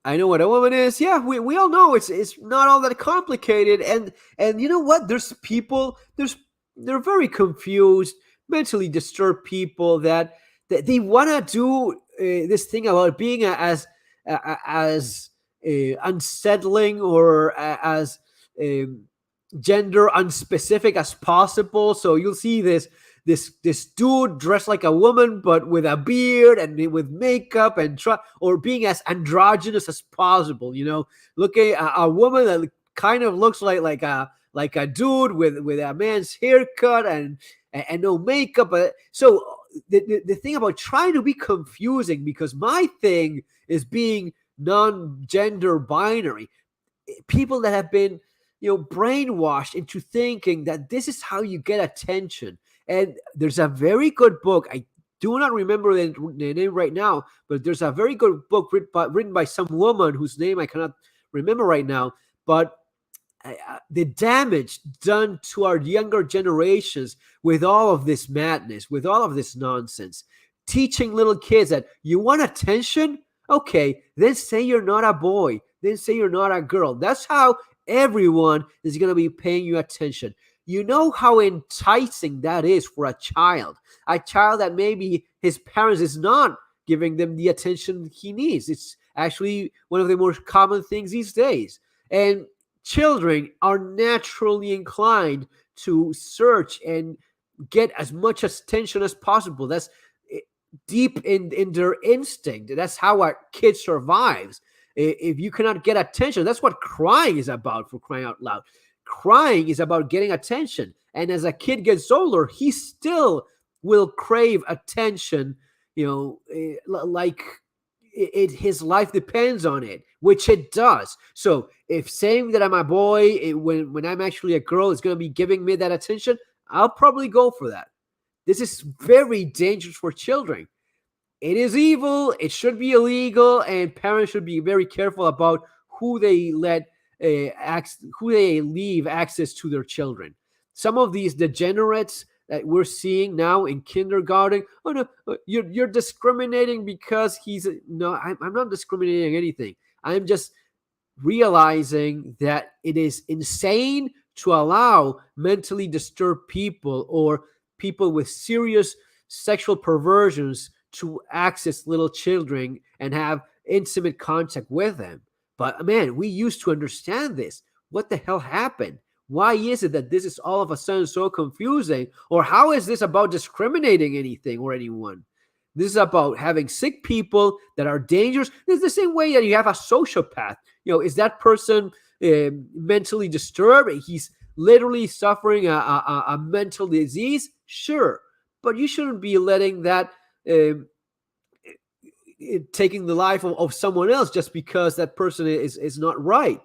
I know what a woman is. Yeah, we all know it's not all that complicated. And you know what? They're very confused, mentally disturbed people that they want to do this thing about being as unsettling or as um, gender unspecific as possible. So you'll see this dude dressed like a woman but with a beard and with makeup and or being as androgynous as possible. Looking at a woman that kind of looks like a dude with a man's haircut and no makeup. So the thing about trying to be confusing, because my thing is being non-gender binary, people that have been brainwashed into thinking that this is how you get attention. And there's a very good book, I do not remember the name right now, but there's a very good book written by some woman whose name I cannot remember right now. But the damage done to our younger generations with all of this madness, with all of this nonsense, teaching little kids that you want attention, okay, then say you're not a boy, then say you're not a girl. That's how everyone is going to be paying you attention. You know how enticing that is for a child that maybe his parents is not giving them the attention he needs. It's actually one of the most common things these days. And children are naturally inclined to search and get as much attention as possible. That's deep in their instinct. That's how a kid survives. If you cannot get attention, that's what crying is about, for crying out loud. Crying is about getting attention. And as a kid gets older, he still will crave attention, like his life depends on it, which it does. So if saying that I'm a boy when I'm actually a girl is going to be giving me that attention, I'll probably go for that. This is very dangerous for children. It is evil. It should be illegal, and parents should be very careful about who they leave access to their children. Some of these degenerates that we're seeing now in kindergarten, oh no, you're discriminating because no, I'm not discriminating anything. I'm just realizing that it is insane to allow mentally disturbed people or people with serious sexual perversions to access little children and have intimate contact with them. But man, we used to understand this. What the hell happened? Why is it that this is all of a sudden so confusing? Or how is this about discriminating anything or anyone? This is about having sick people that are dangerous. It's the same way that you have a sociopath. Is that person mentally disturbed? He's literally suffering a mental disease? Sure. But you shouldn't be letting that taking the life of someone else just because that person is not right.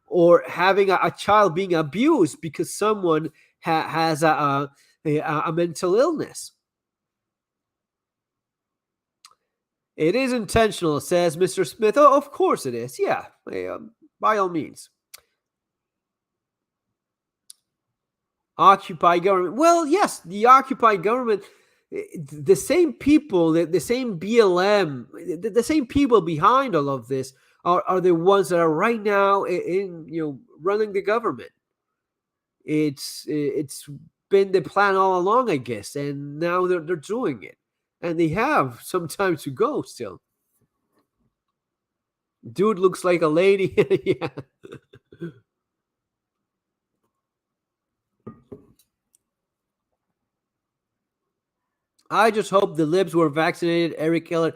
Or having a child being abused because someone has a mental illness. It is intentional, says Mr. Smith. Oh, of course it is. Yeah, by all means. Occupy government. Well, yes, the Occupy government, the same people, the same BLM, the same people behind all of this are the ones that are right now in running the government. It's been the plan all along, I guess, and now they're doing it, and they have some time to go still. Dude looks like a lady. Yeah. I just hope the libs were vaccinated, Eric Keller.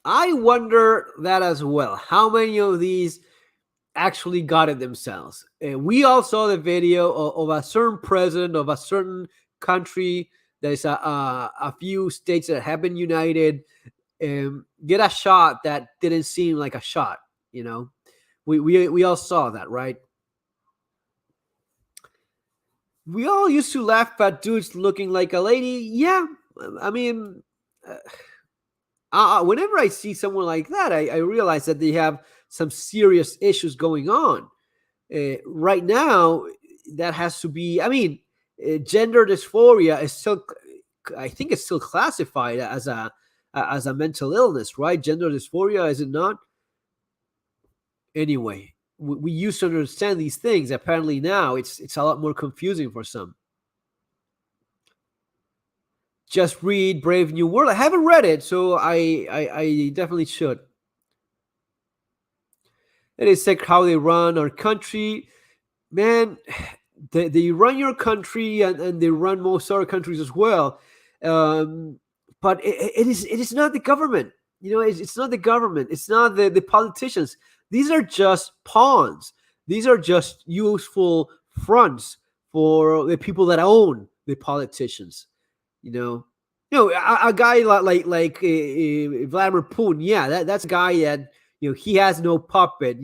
I wonder that as well. How many of these actually got it themselves? We all saw the video of a certain president of a certain country. There's a few states that have been united. Get a shot that didn't seem like a shot. We all saw that, right? We all used to laugh at dudes looking like a lady. Yeah, I mean, whenever I see someone like that, I realize that they have some serious issues going on. Right now, that has to be, gender dysphoria is still I think it's still classified as a mental illness, right? Gender dysphoria, is it not? Anyway, we used to understand these things. Apparently now it's a lot more confusing for some. Just read Brave New World. I haven't read it, so I definitely should. It is like how they run our country. Man, they run your country, and they run most other countries as well. Um, but it is not the government. It's not the government. It's not the politicians. These are just pawns. These are just useful fronts for the people that own the politicians. You know, a guy like Vladimir Putin. Yeah, that's a guy that he has no puppet.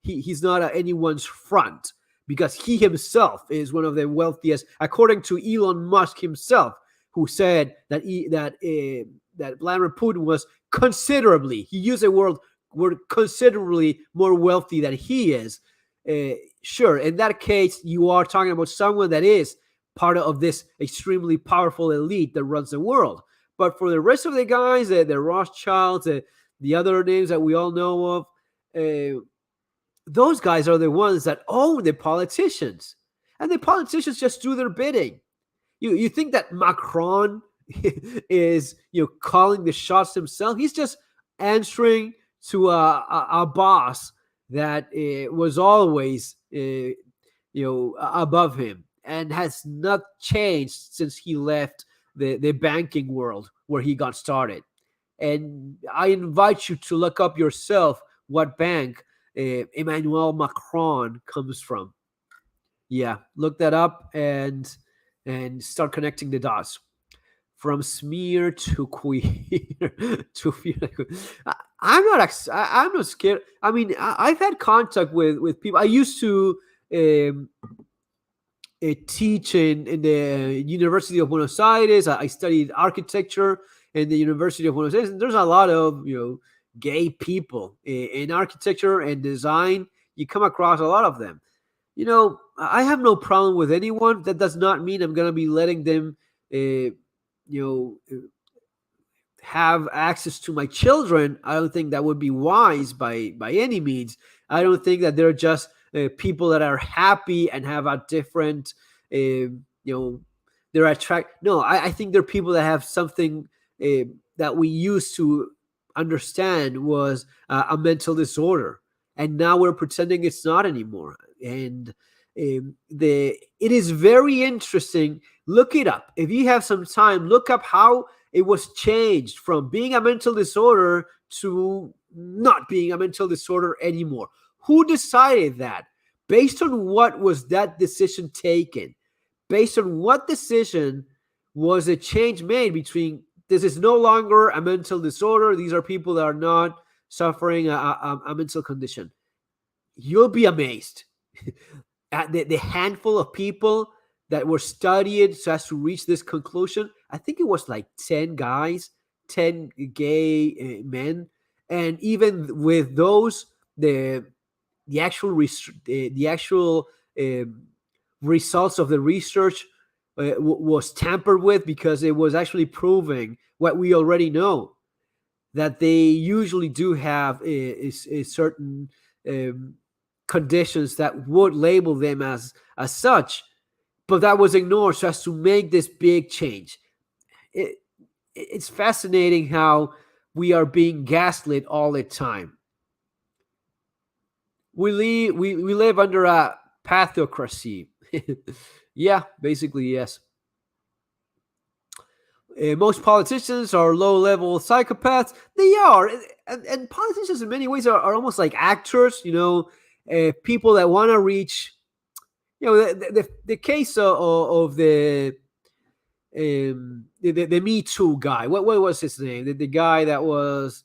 He's not anyone's front, because he himself is one of the wealthiest, according to Elon Musk himself, who said that Vladimir Putin was considerably. He used the word considerably more wealthy than he is. Sure, in that case, you are talking about someone that is part of this extremely powerful elite that runs the world. But for the rest of the guys, the Rothschilds, the other names that we all know of, those guys are the ones that own the politicians. And the politicians just do their bidding. You think that Macron is calling the shots himself? He's just answering to a boss that was always above him, and has not changed since he left the banking world where he got started. And I invite you to look up yourself what bank Emmanuel Macron comes from. Yeah, look that up and start connecting the dots. From smear to queer to fear. I'm not scared. I mean, I've had contact with people. I used to teach in the University of Buenos Aires. I studied architecture in the University of Buenos Aires. And there's a lot of gay people in architecture and design. You come across a lot of them. I have no problem with anyone. That does not mean I'm going to be letting them have access to my children. I don't think that would be wise by any means. I don't think that they're just people that are happy and have a different they're attract. No, I think they're people that have something that we used to understand was a mental disorder, and now we're pretending it's not anymore. And it is very interesting. Look it up if you have some time. Look up how it was changed from being a mental disorder to not being a mental disorder anymore. Who decided that? Based on what was that decision taken? Based on what decision was a change made between this is no longer a mental disorder, these are people that are not suffering a mental condition? You'll be amazed at the handful of people that were studied so as to reach this conclusion. I think it was like 10 guys, 10 gay men. And even with those, the actual results of the research was tampered with, because it was actually proving what we already know, that they usually do have a certain conditions that would label them as such, but that was ignored so as to make this big change. It's fascinating how we are being gaslit all the time. We live under a pathocracy. Yeah, basically, yes. Most politicians are low-level psychopaths. They are, and politicians in many ways are almost like actors. People that want to reach. The case of the Me Too guy. What was his name? The guy that was.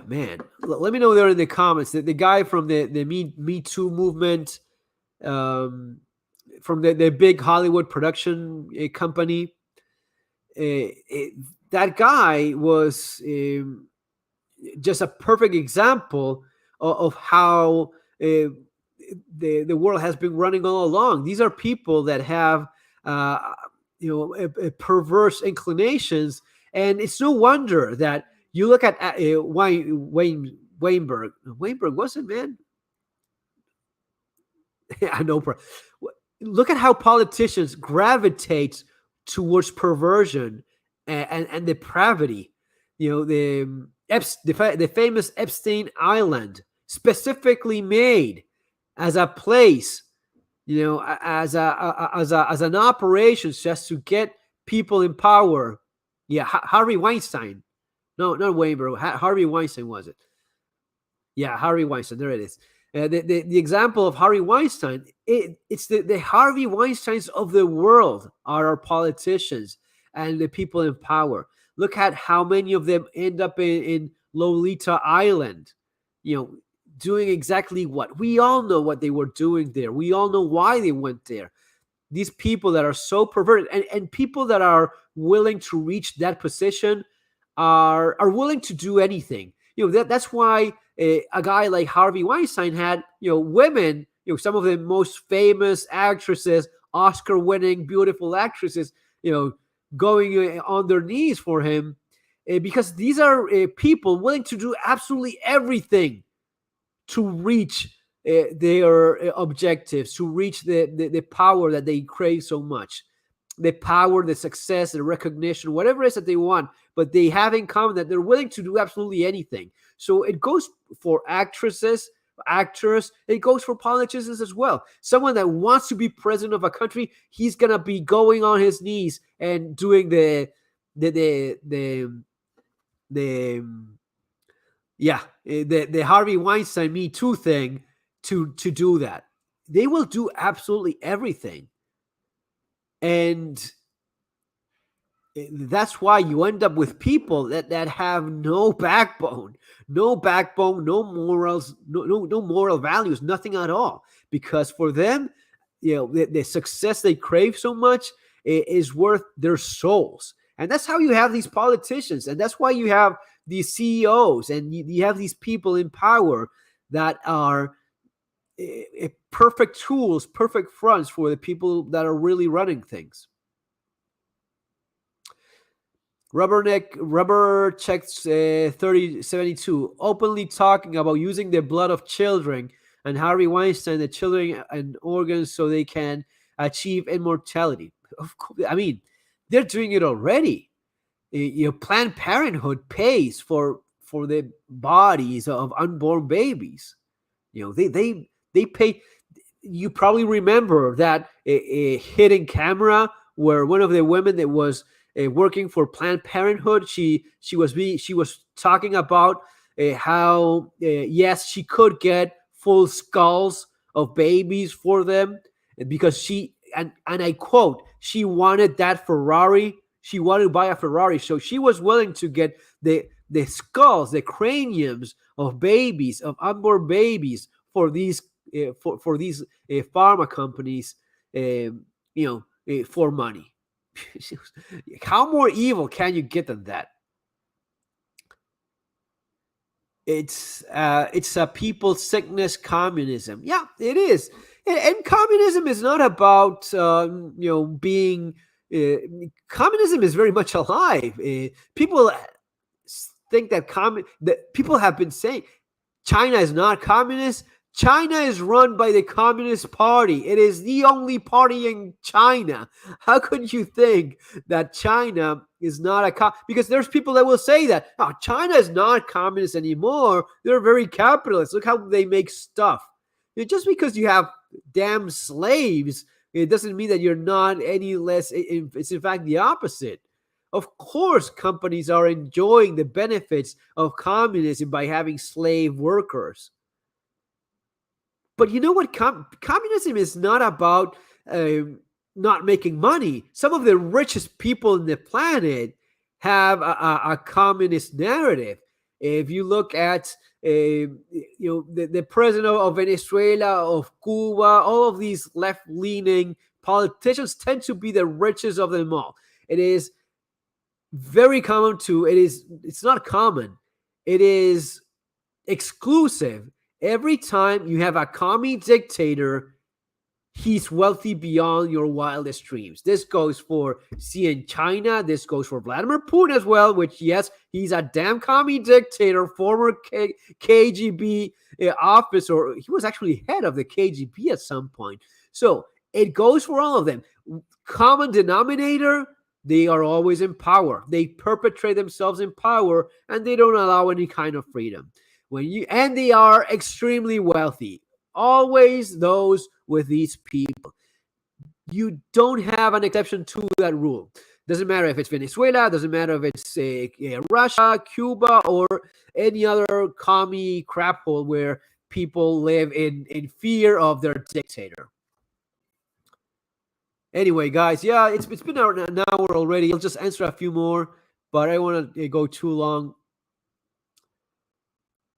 Man, let me know there in the comments. The guy from the Me Too movement. From the big Hollywood production company. That guy was just a perfect example of how the world has been running all along. These are people that have perverse inclinations. And it's no wonder that you look at Weinberg. Weinberg wasn't, man. I know. Look at how politicians gravitate towards perversion and depravity. The famous Epstein Island, specifically made as a place, as an operation just to get people in power. Yeah, Harvey Weinstein. No, not Weinberg. Harvey Weinstein was it? Yeah, Harvey Weinstein. There it is. The example of Harvey Weinstein, it's the Harvey Weinsteins of the world are our politicians and the people in power. Look at how many of them end up in Lolita Island, doing exactly what. We all know what they were doing there. We all know why they went there. These people that are so perverted and people that are willing to reach that position are willing to do anything. That's why a guy like Harvey Weinstein had, women, some of the most famous actresses, Oscar-winning, beautiful actresses, going on their knees for him, because these are people willing to do absolutely everything to reach their objectives, to reach the power that they crave so much. The power, the success, the recognition, whatever it is that they want, but they have in common that they're willing to do absolutely anything. So it goes for actresses, actors, it goes for politicians as well. Someone that wants to be president of a country, he's gonna be going on his knees and doing the Harvey Weinstein Me Too thing to do that. They will do absolutely everything. And that's why you end up with people that have no backbone, no morals, no moral values, nothing at all. Because for them, the success they crave so much is worth their souls. And that's how you have these politicians. And that's why you have these CEOs and you have these people in power that are perfect tools, perfect fronts for the people that are really running things. Rubber checks 3072 openly talking about using the blood of children and Harvey Weinstein, the children and organs, so they can achieve immortality. Of course, I mean, they're doing it already. Planned Parenthood pays for the bodies of unborn babies. They pay. You probably remember that a hidden camera where one of the women that was working for Planned Parenthood, she was talking about how yes, she could get full skulls of babies for them because she and I quote, she wanted that Ferrari. She wanted to buy a Ferrari, so she was willing to get the skulls, the craniums of babies, of unborn babies, for these pharma companies, for money. How more evil can you get than that? It's a people sickness communism. Yeah, it is. And communism is not about being. Communism is very much alive. People think that people have been saying China is not communist. China is run by the Communist Party. It is the only party in China. How could you think that China is not because there's people that will say that China is not communist anymore. They're very capitalist. Look how they make stuff. Just because you have damn slaves, it doesn't mean that you're not any less. It's in fact the opposite. Of course, companies are enjoying the benefits of communism by having slave workers. But you know what? Communism is not about not making money. Some of the richest people in the planet have a communist narrative. If you look at the president of Venezuela, of Cuba, all of these left-leaning politicians tend to be the richest of them all. It is very common it's not common. It is exclusive. Every time you have a commie dictator, he's wealthy beyond your wildest dreams. This goes for Xi in China. This goes for Vladimir Putin as well, which, yes, he's a damn commie dictator, former KGB officer. He was actually head of the KGB at some point. So it goes for all of them. Common denominator, they are always in power. They perpetrate themselves in power, and they don't allow any kind of freedom. And they are extremely wealthy. Always those with these people. You don't have an exception to that rule. Doesn't matter if it's Venezuela, doesn't matter if it's Russia, Cuba, or any other commie crap hole where people live in fear of their dictator. Anyway, guys, yeah, it's been an hour already. I'll just answer a few more, but I don't want to go too long.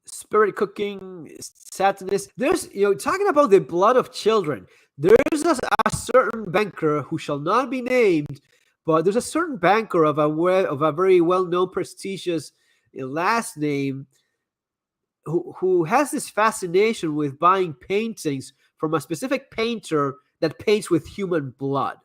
Spirit cooking, sadness. There's, talking about the blood of children. There's a certain banker who shall not be named, but there's a certain banker of a very well-known, prestigious last name who has this fascination with buying paintings from a specific painter that paints with human blood.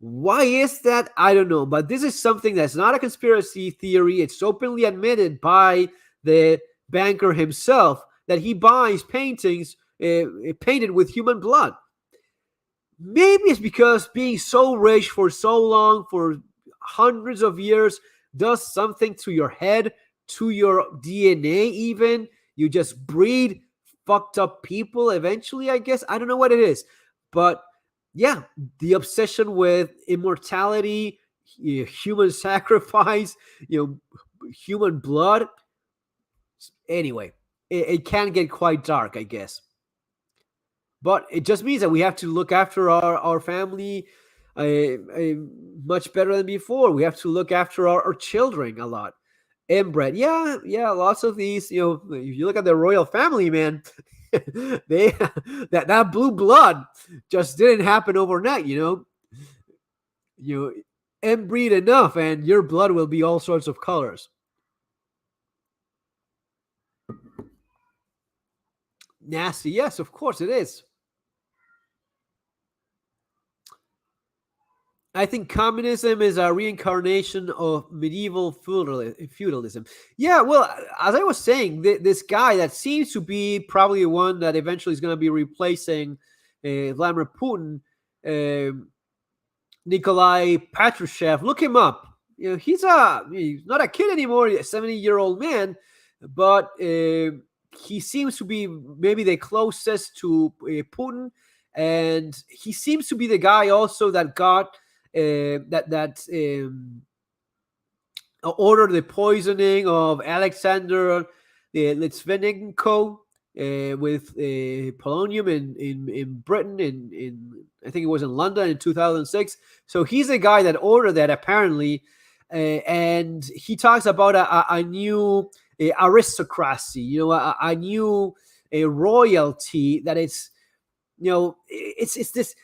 Why is that? I don't know, but this is something that's not a conspiracy theory. It's openly admitted by the banker himself that he buys paintings painted with human blood. Maybe it's because being so rich for so long, for hundreds of years, does something to your head, to your DNA even. You just breed fucked up people eventually, I guess. I don't know what it is. But yeah, the obsession with immortality, human sacrifice, human blood. Anyway, it can get quite dark, I guess. But it just means that we have to look after our family much better than before. We have to look after our children a lot. Inbred, yeah, lots of these. If you look at the royal family, man, that blue blood just didn't happen overnight. You inbreed enough, and your blood will be all sorts of colors. Nasty, yes, of course it is. I think communism is a reincarnation of medieval feudalism. Yeah, well, as I was saying, this guy that seems to be probably the one that eventually is going to be replacing Vladimir Putin, Nikolai Patrushev. Look him up. He's not a kid anymore. A 70-year-old man, but he seems to be maybe the closest to Putin, and he seems to be the guy also that got ordered the poisoning of Alexander Litvinenko with polonium in Britain in I think it was in London in 2006. So he's the guy that ordered that apparently, and he talks about a new aristocracy, a new royalty that it's this.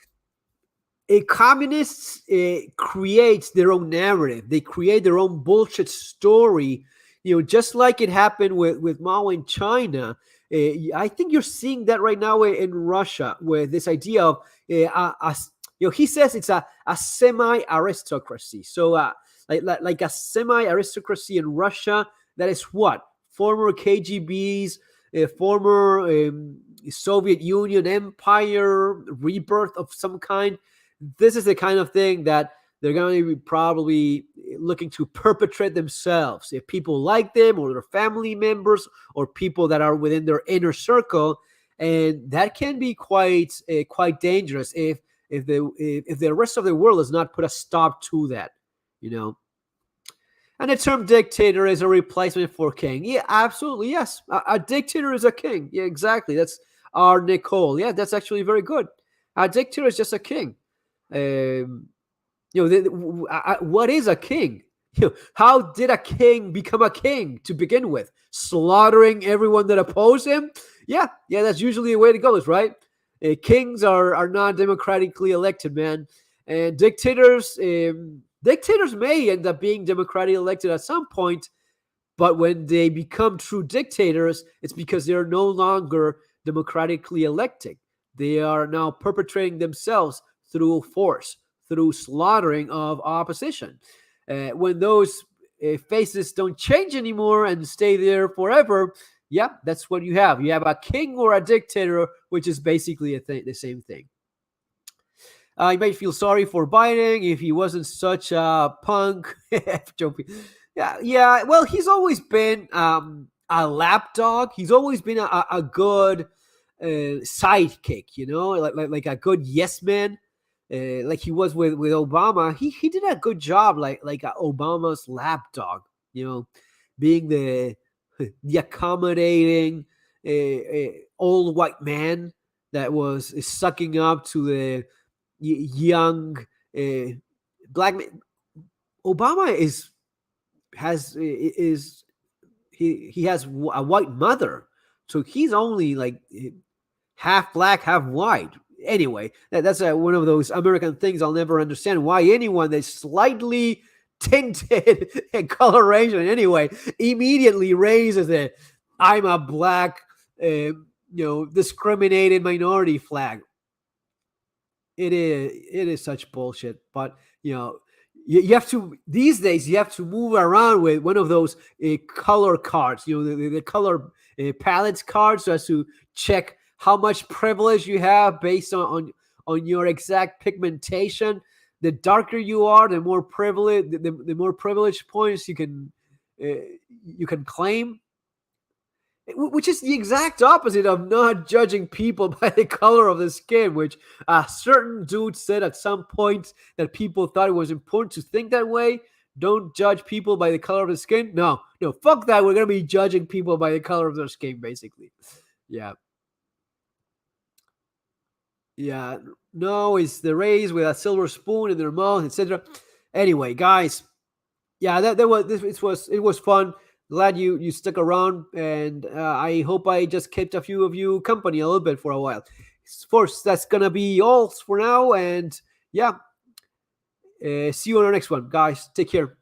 Communists create their own narrative. They create their own bullshit story, just like it happened with Mao in China. I think you're seeing that right now in Russia with this idea of, he says it's a semi-aristocracy. So like a semi-aristocracy in Russia that is what? Former KGBs, former Soviet Union empire, rebirth of some kind. This is the kind of thing that they're going to be probably looking to perpetrate themselves. If people like them or their family members or people that are within their inner circle, and that can be quite dangerous if the rest of the world does not put a stop to that, And the term dictator is a replacement for king. Yeah, absolutely, yes. A dictator is a king. Yeah, exactly. That's our Nicole. Yeah, that's actually very good. A dictator is just a king. What is a king? How did a king become a king to begin with? Slaughtering everyone that opposed him? Yeah, that's usually the way it goes, right? Kings are not democratically elected, man. And dictators may end up being democratically elected at some point, but when they become true dictators, it's because they're no longer democratically elected. They are now perpetrating themselves through force, through slaughtering of opposition. When those faces don't change anymore and stay there forever, yeah, that's what you have. You have a king or a dictator, which is basically the same thing. You might feel sorry for Biden if he wasn't such a punk. Yeah, yeah. Well, he's always been a lapdog. He's always been a good sidekick, like a good yes man. Like he was with Obama. He did a good job, like Obama's lapdog. Being the accommodating old white man that was sucking up to the young black man. Obama he has a white mother, so he's only like half black, half white. Anyway, that's one of those American things I'll never understand. Why anyone that's slightly tinted coloration anyway immediately raises it. I'm a black, discriminated minority flag. It is such bullshit. But you have to, these days you have to move around with one of those color cards, the color palettes cards, so as to check how much privilege you have based on your exact pigmentation. The darker you are, the more privilege, the more privilege points you can claim, which is the exact opposite of not judging people by the color of the skin, which a certain dude said at some point that people thought it was important to think that way. Don't judge people by the color of the skin. No, fuck that. We're going to be judging people by the color of their skin, basically. Yeah. Yeah. No, it's the rays with a silver spoon in their mouth, etc. Anyway, guys. Yeah, it was fun. Glad you stuck around, and I hope I just kept a few of you company a little bit for a while. First, that's gonna be all for now, and yeah, see you on our next one, guys. Take care.